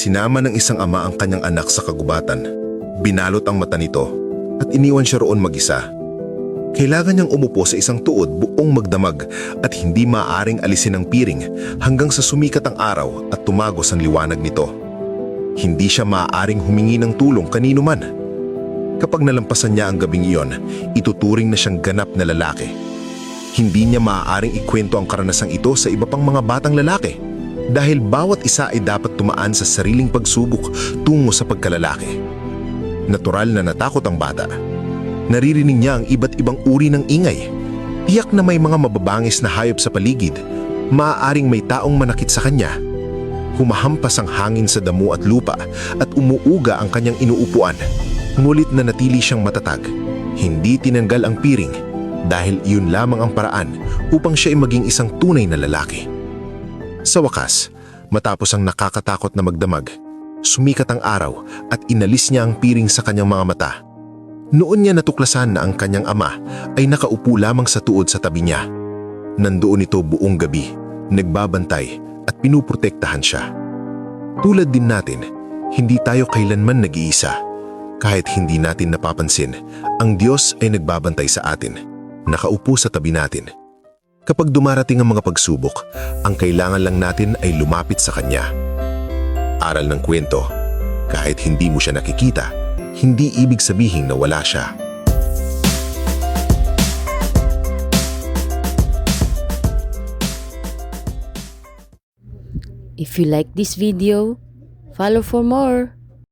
Isinama ng isang ama ang kanyang anak sa kagubatan. Binalot ang mata nito at iniwan siya roon mag-isa. Kailangan niyang umupo sa isang tuod buong magdamag at hindi maaaring alisin ang piring hanggang sa sumikat ang araw at tumagos ang liwanag nito. Hindi siya maaaring humingi ng tulong kanino man. Kapag nalampasan niya ang gabing iyon, ituturing na siyang ganap na lalaki. Hindi niya maaaring ikwento ang karanasang ito sa iba pang mga batang lalaki dahil bawat isa ay dapat tumaan sa sariling pagsubok tungo sa pagkalalaki. Natural na natakot ang bata. Naririnig niya ang iba't ibang uri ng ingay. Tiyak na may mga mababangis na hayop sa paligid. Maaaring may taong manakit sa kanya. Humahampas ang hangin sa damo at lupa at umuuga ang kanyang inuupuan. Ngunit nanatili siyang matatag. Hindi tinanggal ang piring dahil iyon lamang ang paraan upang siya ay maging isang tunay na lalaki. Sa wakas, matapos ang nakakatakot na magdamag, sumikat ang araw at inalis niya ang piring sa kanyang mga mata. Noon niya natuklasan na ang kanyang ama ay nakaupo lamang sa tuod sa tabi niya. Nandoon ito buong gabi, nagbabantay at pinuprotektahan siya. Tulad din natin, hindi tayo kailanman nag-iisa. Kahit hindi natin napapansin, ang Diyos ay nagbabantay sa atin. Nakaupo sa tabi natin. Kapag dumarating ang mga pagsubok, ang kailangan lang natin ay lumapit sa Kanya. Aral ng kwento, kahit hindi mo siya nakikita, hindi ibig sabihin na wala siya. If you like this video, follow for more.